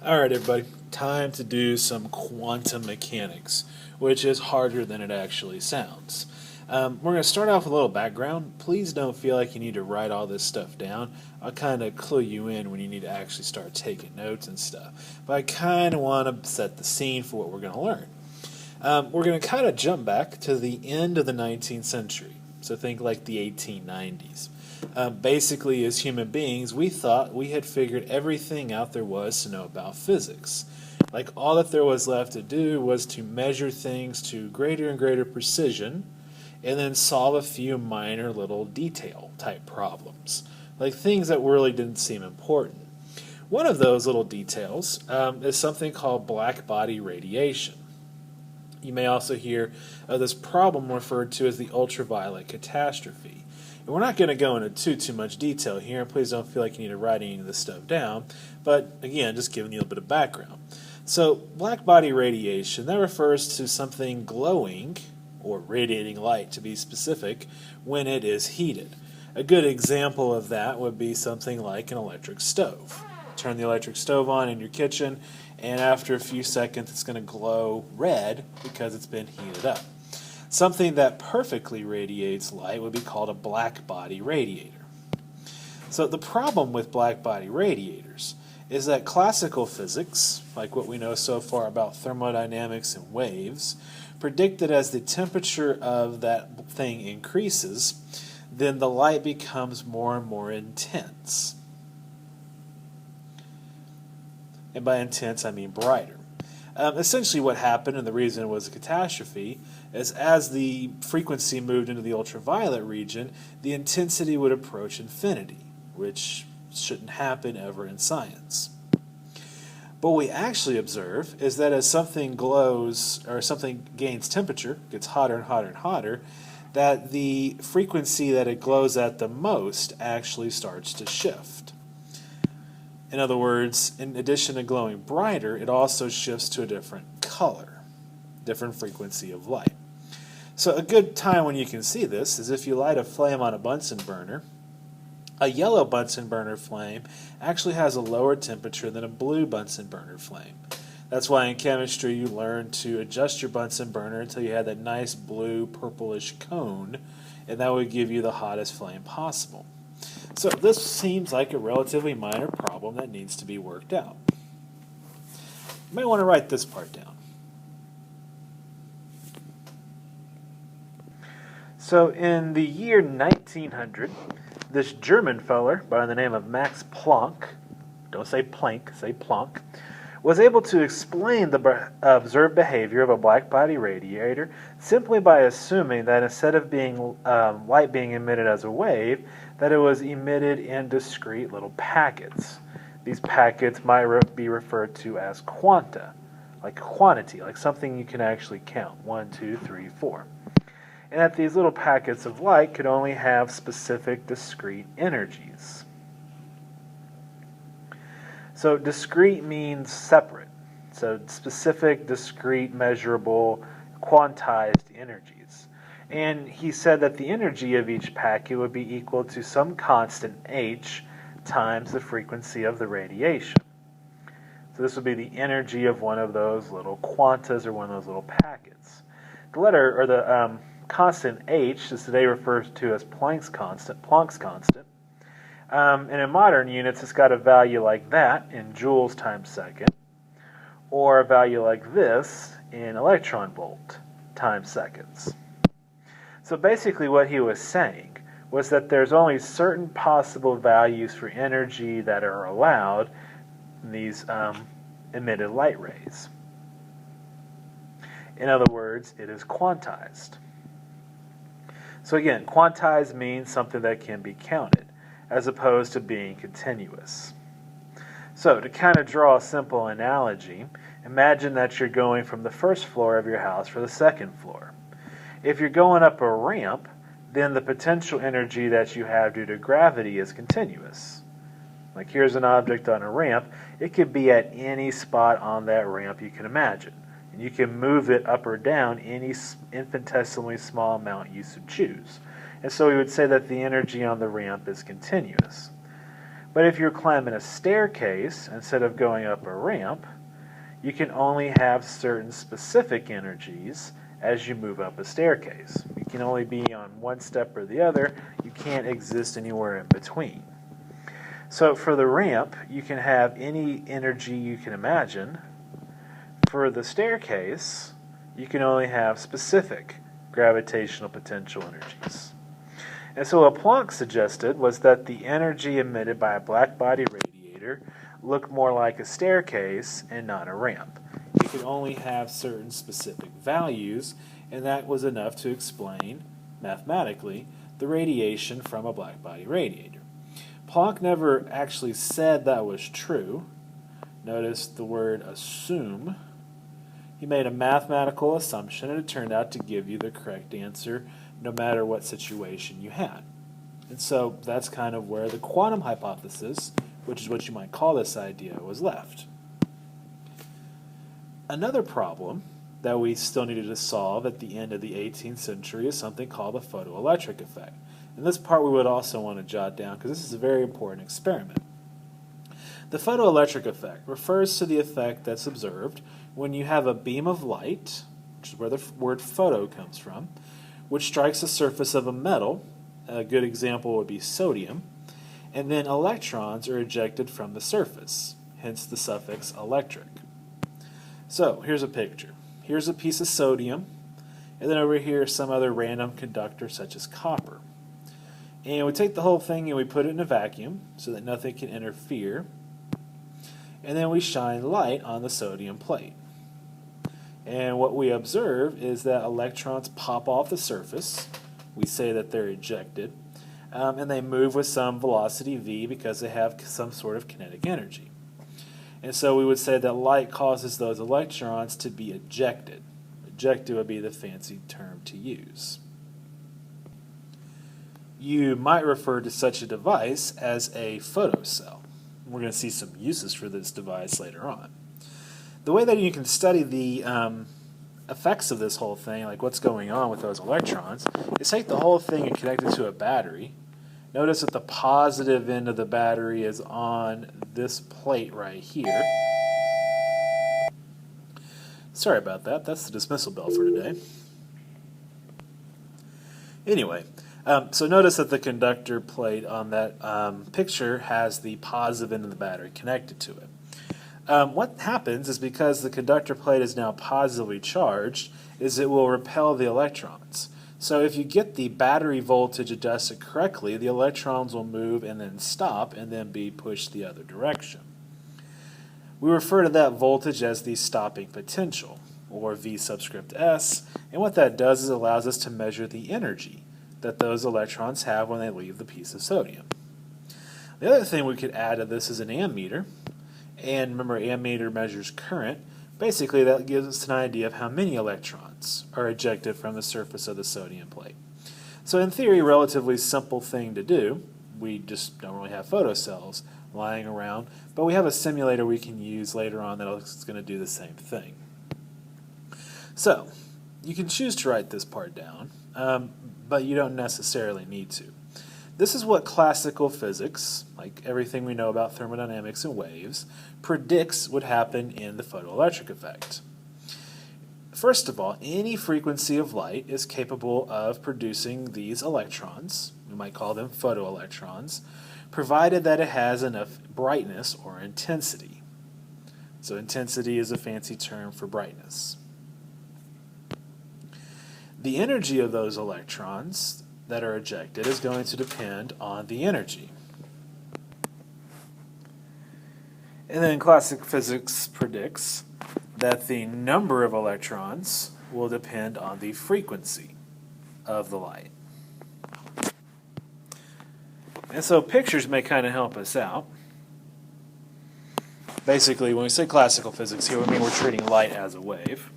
Alright, everybody, time to do some quantum mechanics, which is harder than it actually sounds. We're going to start off with a little background. Please don't feel like you need to write all this stuff down. I'll kind of clue you in when you need to actually start taking notes and stuff. But I kind of want to set the scene for what we're going to learn. We're going to kind of jump back to the end of the 19th century. So think like the 1890s. Basically, as human beings, we thought we had figured everything out there was to know about physics. Like, all that there was left to do was to measure things to greater and greater precision, and then solve a few minor little detail type problems. Like things that really didn't seem important. One of those little details is something called black body radiation. You may also hear of this problem referred to as the ultraviolet catastrophe. And we're not going to go into too much detail here, and please don't feel like you need to write any of this stuff down. But again, just giving you a little bit of background. So, black body radiation, that refers to something glowing, or radiating light to be specific, when it is heated. A good example of that would be something like an electric stove. Turn the electric stove on in your kitchen, and after a few seconds it's going to glow red because it's been heated up. Something that perfectly radiates light would be called a black body radiator. So the problem with black body radiators is that classical physics, like what we know so far about thermodynamics and waves, predict that as the temperature of that thing increases, then the light becomes more and more intense. And by intense, I mean brighter. Essentially what happened, and the reason it was a catastrophe, is as the frequency moved into the ultraviolet region, the intensity would approach infinity, which shouldn't happen ever in science. But what we actually observe is that as something glows, or something gains temperature, gets hotter and hotter and hotter, that the frequency that it glows at the most actually starts to shift. In other words, in addition to glowing brighter, it also shifts to a different color, different frequency of light. So a good time when you can see this is if you light a flame on a Bunsen burner. A yellow Bunsen burner flame actually has a lower temperature than a blue Bunsen burner flame. That's why in chemistry you learn to adjust your Bunsen burner until you have that nice blue purplish cone, and that would give you the hottest flame possible. So this seems like a relatively minor problem that needs to be worked out. You may want to write this part down. So in the year 1900, this German feller by the name of Max Planck, don't say Planck, say Planck, was able to explain the observed behavior of a black body radiator simply by assuming that instead of light being emitted as a wave, that it was emitted in discrete little packets. These packets might be referred to as quanta, like quantity, like something you can actually count, 1, 2, 3, 4. And that these little packets of light could only have specific discrete energies. So discrete means separate. So specific, discrete, measurable, quantized energies. And he said that the energy of each packet would be equal to some constant h times the frequency of the radiation. So this would be the energy of one of those little quantas or one of those little packets. The letter, or the constant h, is today referred to as Planck's constant. And in modern units, it's got a value like that in joules times second, or a value like this in electron volt times seconds. So basically what he was saying was that there's only certain possible values for energy that are allowed in these emitted light rays. In other words, it is quantized. So again, quantized means something that can be counted, as opposed to being continuous. So to kind of draw a simple analogy, imagine that you're going from the first floor of your house for the second floor. If you're going up a ramp, then the potential energy that you have due to gravity is continuous. Like here's an object on a ramp, it could be at any spot on that ramp you can imagine. And you can move it up or down any infinitesimally small amount you should choose. And so we would say that the energy on the ramp is continuous. But if you're climbing a staircase instead of going up a ramp, you can only have certain specific energies as you move up a staircase. You can only be on one step or the other. You can't exist anywhere in between. So for the ramp, you can have any energy you can imagine. For the staircase, you can only have specific gravitational potential energies. And so what Planck suggested was that the energy emitted by a black body radiator looked more like a staircase and not a ramp. It could only have certain specific values, and that was enough to explain, mathematically, the radiation from a black body radiator. Planck never actually said that was true. Notice the word assume. He made a mathematical assumption, and it turned out to give you the correct answer no matter what situation you had. And so that's kind of where the quantum hypothesis, which is what you might call this idea, was left. Another problem that we still needed to solve at the end of the 18th century is something called the photoelectric effect. And this part we would also want to jot down because this is a very important experiment. The photoelectric effect refers to the effect that's observed when you have a beam of light, which is where the word photo comes from, which strikes the surface of a metal. A good example would be sodium, and then electrons are ejected from the surface, hence the suffix electric. So here's a picture. Here's a piece of sodium, and then over here some other random conductor such as copper. And we take the whole thing and we put it in a vacuum so that nothing can interfere, and then we shine light on the sodium plate. And what we observe is that electrons pop off the surface. We say that they're ejected, and they move with some velocity v because they have some sort of kinetic energy. And so we would say that light causes those electrons to be ejected. Ejected would be the fancy term to use. You might refer to such a device as a photocell. We're going to see some uses for this device later on. The way that you can study the effects of this whole thing, like what's going on with those electrons, is take the whole thing and connect it to a battery. Notice that the positive end of the battery is on this plate right here. Sorry about that. That's the dismissal bell for today. Anyway, so notice that the conductor plate on that picture has the positive end of the battery connected to it. What happens is because the conductor plate is now positively charged, is it will repel the electrons. So if you get the battery voltage adjusted correctly, the electrons will move and then stop and then be pushed the other direction. We refer to that voltage as the stopping potential, or V subscript S, and what that does is it allows us to measure the energy that those electrons have when they leave the piece of sodium. The other thing we could add to this is an ammeter. And remember, ammeter measures current. Basically, that gives us an idea of how many electrons are ejected from the surface of the sodium plate. So in theory, a relatively simple thing to do. We just don't really have photocells lying around, but we have a simulator we can use later on that's going to do the same thing. So you can choose to write this part down, but you don't necessarily need to. This is what classical physics, like everything we know about thermodynamics and waves, predicts would happen in the photoelectric effect. First of all, any frequency of light is capable of producing these electrons, we might call them photoelectrons, provided that it has enough brightness or intensity. So intensity is a fancy term for brightness. The energy of those electrons that are ejected is going to depend on the energy. And then classic physics predicts that the number of electrons will depend on the frequency of the light. And so pictures may kind of help us out. Basically, when we say classical physics here, we mean we're treating light as a wave.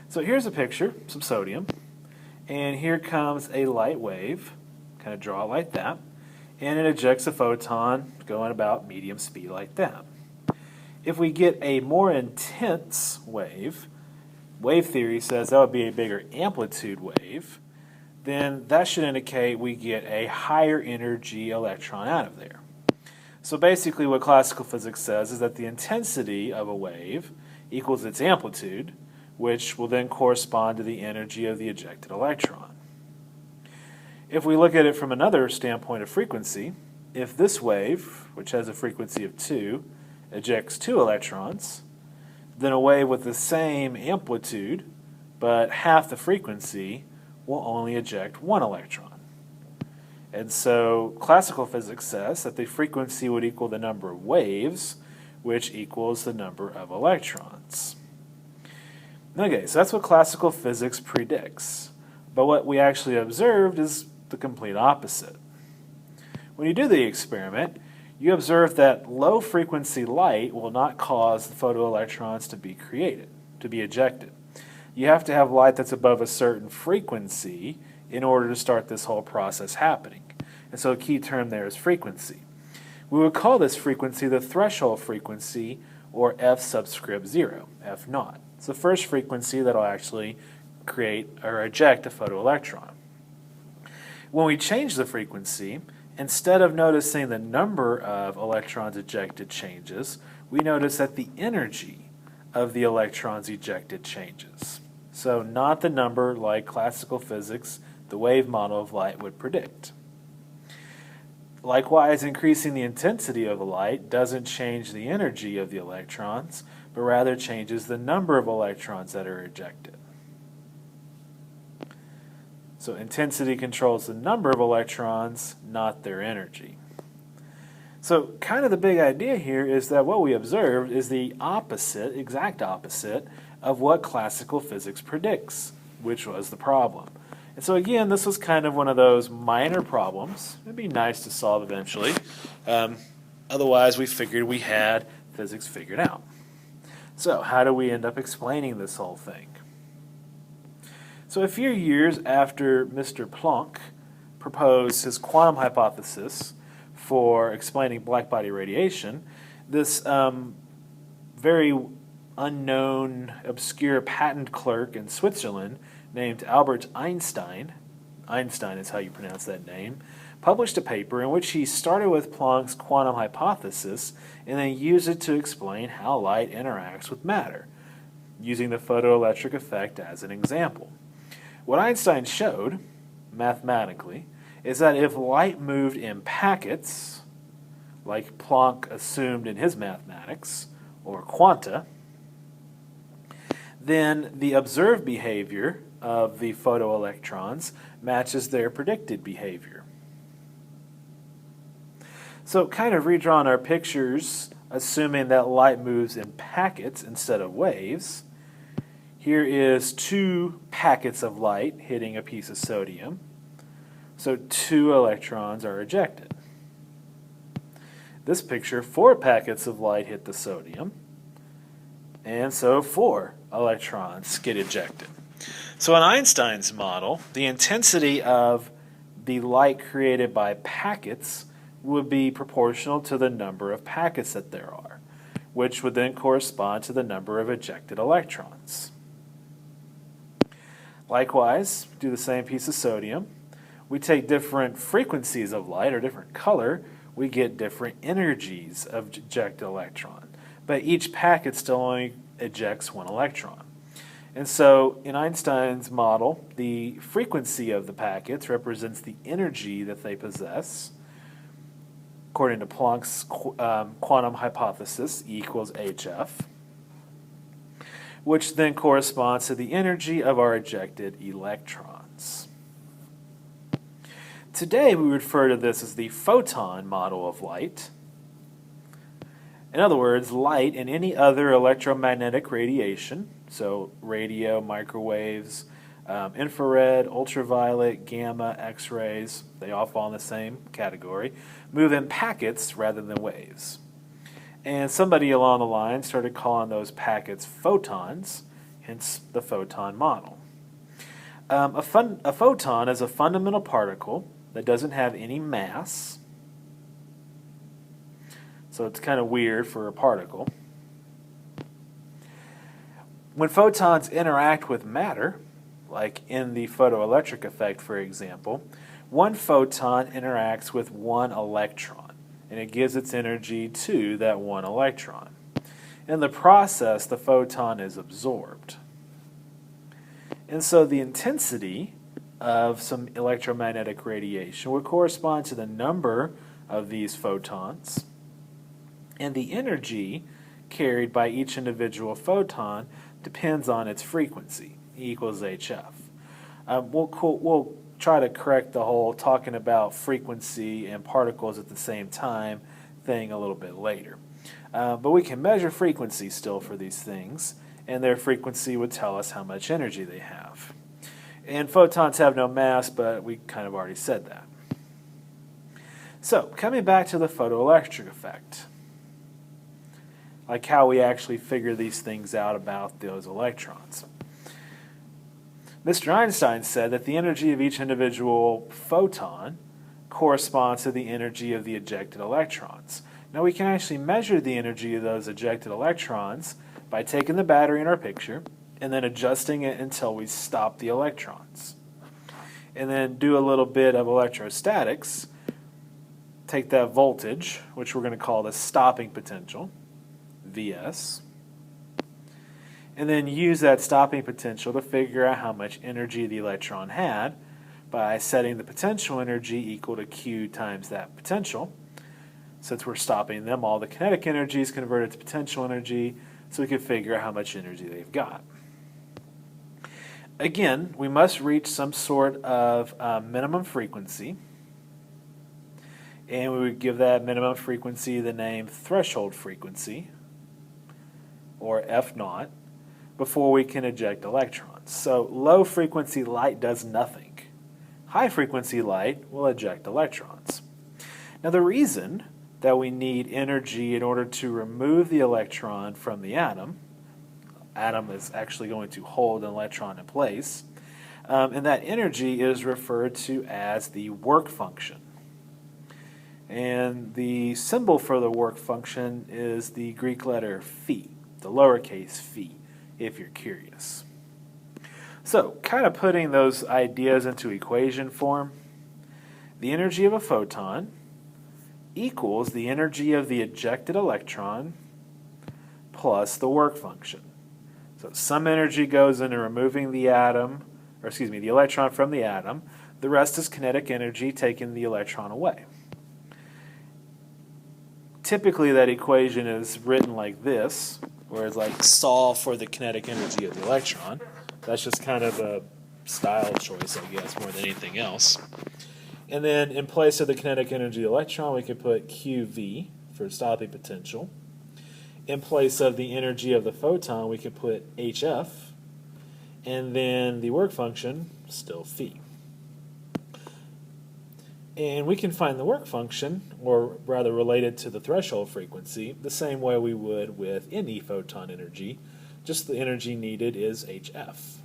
So here's a picture, some sodium. And here comes a light wave, kind of draw it like that, and it ejects a photon going about medium speed like that. If we get a more intense wave, wave theory says that would be a bigger amplitude wave, then that should indicate we get a higher energy electron out of there. So basically what classical physics says is that the intensity of a wave equals its amplitude, which will then correspond to the energy of the ejected electron. If we look at it from another standpoint of frequency, if this wave, which has a frequency of 2, ejects 2 electrons, then a wave with the same amplitude but half the frequency will only eject 1 electron. And so classical physics says that the frequency would equal the number of waves, which equals the number of electrons. Okay, so that's what classical physics predicts. But what we actually observed is the complete opposite. When you do the experiment, you observe that low-frequency light will not cause the photoelectrons to be ejected. You have to have light that's above a certain frequency in order to start this whole process happening. And so a key term there is frequency. We would call this frequency the threshold frequency, or F subscript 0, F naught. It's the first frequency that will actually create or eject a photoelectron. When we change the frequency, instead of noticing the number of electrons ejected changes, we notice that the energy of the electrons ejected changes. So not the number like classical physics, the wave model of light, would predict. Likewise, increasing the intensity of the light doesn't change the energy of the electrons, but rather changes the number of electrons that are ejected. So intensity controls the number of electrons, not their energy. So kind of the big idea here is that what we observed is the opposite, exact opposite, of what classical physics predicts, which was the problem. And so again, this was kind of one of those minor problems. It'd be nice to solve eventually. Otherwise, we figured we had physics figured out. So how do we end up explaining this whole thing? So a few years after Mr. Planck proposed his quantum hypothesis for explaining blackbody radiation, this very unknown, obscure patent clerk in Switzerland named Albert Einstein is how you pronounce that name, published a paper in which he started with Planck's quantum hypothesis and then used it to explain how light interacts with matter, using the photoelectric effect as an example. What Einstein showed, mathematically, is that if light moved in packets, like Planck assumed in his mathematics, or quanta, then the observed behavior of the photoelectrons matches their predicted behavior. So kind of redrawing our pictures, assuming that light moves in packets instead of waves, here is 2 packets of light hitting a piece of sodium. So 2 electrons are ejected. This picture, 4 packets of light hit the sodium, and so 4 electrons get ejected. So in Einstein's model, the intensity of the light created by packets would be proportional to the number of packets that there are, which would then correspond to the number of ejected electrons. Likewise, do the same piece of sodium. We take different frequencies of light or different color, we get different energies of ejected electron. But each packet still only ejects 1 electron. And so in Einstein's model, the frequency of the packets represents the energy that they possess. According to Planck's quantum hypothesis, E equals hf, which then corresponds to the energy of our ejected electrons. Today we refer to this as the photon model of light. In other words, light and any other electromagnetic radiation, so radio, microwaves, infrared, ultraviolet, gamma, X-rays, they all fall in the same category, move in packets rather than waves. And somebody along the line started calling those packets photons, hence the photon model. A photon is a fundamental particle that doesn't have any mass, so it's kind of weird for a particle. When photons interact with matter, like in the photoelectric effect, for example, 1 photon interacts with 1 electron. and it gives its energy to that one electron. In the process, the photon is absorbed. And so the intensity of some electromagnetic radiation would correspond to the number of these photons, and the energy carried by each individual photon depends on its frequency, E equals HF. We'll try to correct the whole talking about frequency and particles at the same time thing a little bit later. But we can measure frequency still for these things, and their frequency would tell us how much energy they have. And photons have no mass, but we kind of already said that. So, coming back to the photoelectric effect, like how we actually figure these things out about those electrons. Mr. Einstein said that the energy of each individual photon corresponds to the energy of the ejected electrons. Now we can actually measure the energy of those ejected electrons by taking the battery in our picture and then adjusting it until we stop the electrons. And then do a little bit of electrostatics, take that voltage, which we're going to call the stopping potential, Vs, and then use that stopping potential to figure out how much energy the electron had by setting the potential energy equal to Q times that potential. Since we're stopping them, all the kinetic energy is converted to potential energy, so we can figure out how much energy they've got. Again, we must reach some sort of minimum frequency, and we would give that minimum frequency the name threshold frequency, or F naught, before we can eject electrons. So low frequency light does nothing. High frequency light will eject electrons. Now the reason that we need energy in order to remove the electron from the atom is actually going to hold an electron in place, and that energy is referred to as the work function. And the symbol for the work function is the Greek letter phi, the lowercase phi, if you're curious. So, kind of putting those ideas into equation form, the energy of a photon equals the energy of the ejected electron plus the work function. So some energy goes into removing the electron from the atom. The rest is kinetic energy taking the electron away. Typically that equation is written like this, where it's like solve for the kinetic energy of the electron. That's just kind of a style choice, I guess, more than anything else. And then in place of the kinetic energy of the electron, we can put QV for stopping potential. In place of the energy of the photon, we can put HF. And then the work function, still phi. And we can find the work function, or rather related to the threshold frequency, the same way we would with any photon energy, just the energy needed is HF.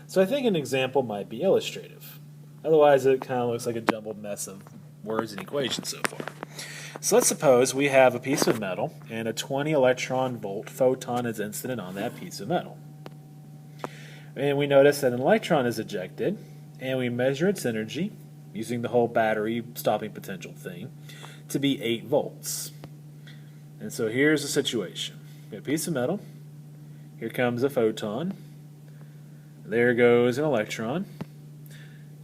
So I think an example might be illustrative. Otherwise it kind of looks like a jumbled mess of words and equations so far. So let's suppose we have a piece of metal and a 20 electron volt photon is incident on that piece of metal. And we notice that an electron is ejected, and we measure its energy, using the whole battery stopping potential thing, to be 8 volts. And so here's the situation. We have a piece of metal, here comes a photon, there goes an electron,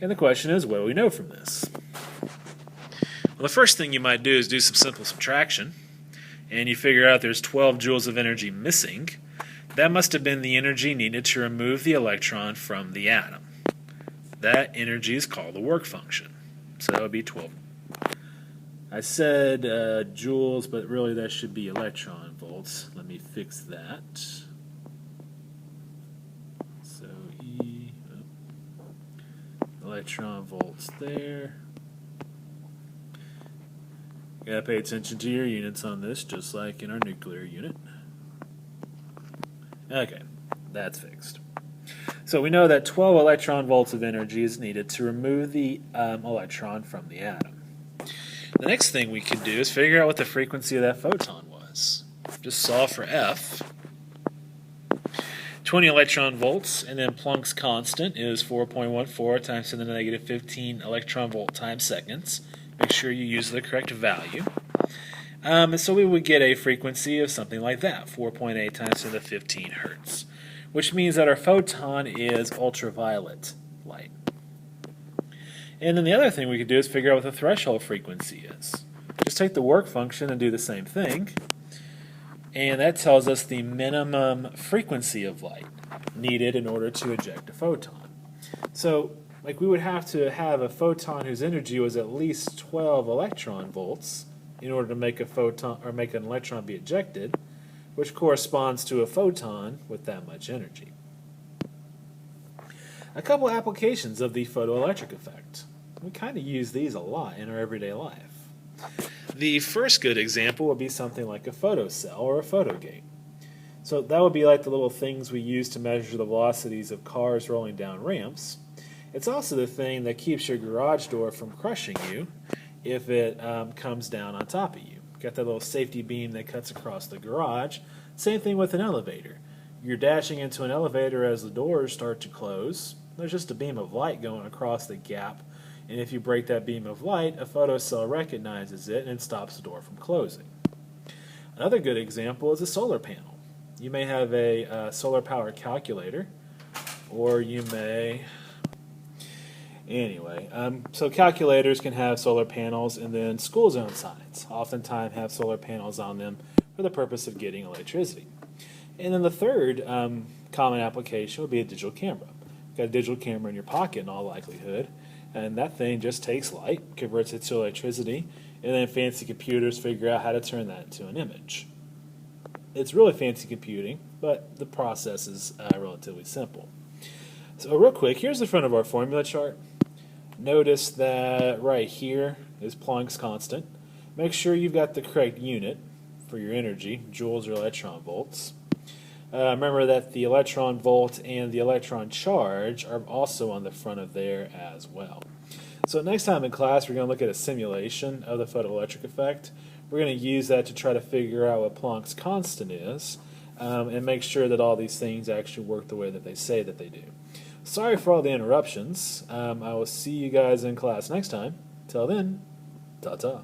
and the question is, what do we know from this? Well, the first thing you might do is do some simple subtraction, and you figure out there's 12 joules of energy missing. That must have been the energy needed to remove the electron from the atom. That energy is called the work function. So that would be 12. I said joules, but really that should be electron volts. Let me fix that. So electron volts there. You gotta pay attention to your units on this, just like in our nuclear unit. Okay, that's fixed. So we know that 12 electron volts of energy is needed to remove the electron from the atom. The next thing we could do is figure out what the frequency of that photon was. Just solve for F. 20 electron volts, and then Planck's constant is 4.14 times 10 to the negative 15 electron volt times seconds. Make sure you use the correct value. So we would get a frequency of something like that, 4.8 times 10 to the 15 hertz, which means that our photon is ultraviolet light. And then the other thing we could do is figure out what the threshold frequency is. Just take the work function and do the same thing. And that tells us the minimum frequency of light needed in order to eject a photon. So, we would have to have a photon whose energy was at least 12 electron volts in order to make a photon or make an electron be ejected, which corresponds to a photon with that much energy. A couple applications of the photoelectric effect. We kind of use these a lot in our everyday life. The first good example would be something like a photocell or a photogate. So that would be like the little things we use to measure the velocities of cars rolling down ramps. It's also the thing that keeps your garage door from crushing you if it comes down on top of you. Got that little safety beam that cuts across the garage. Same thing with an elevator. You're dashing into an elevator as the doors start to close. There's just a beam of light going across the gap, and if you break that beam of light, a photocell recognizes it and stops the door from closing. Another good example is a solar panel. You may have a solar power calculator, or you may... Anyway, so calculators can have solar panels, and then school zone signs oftentimes have solar panels on them for the purpose of getting electricity. And then the third common application would be a digital camera. You've got a digital camera in your pocket in all likelihood, and that thing just takes light, converts it to electricity, and then fancy computers figure out how to turn that into an image. It's really fancy computing, but the process is relatively simple. So real quick, here's the front of our formula chart. Notice that right here is Planck's constant. Make sure you've got the correct unit for your energy, joules or electron volts. Remember that the electron volt and the electron charge are also on the front of there as well. So next time in class we're going to look at a simulation of the photoelectric effect. We're going to use that to try to figure out what Planck's constant is and make sure that all these things actually work the way that they say that they do. Sorry for all the interruptions. I will see you guys in class next time. Till then, ta-ta.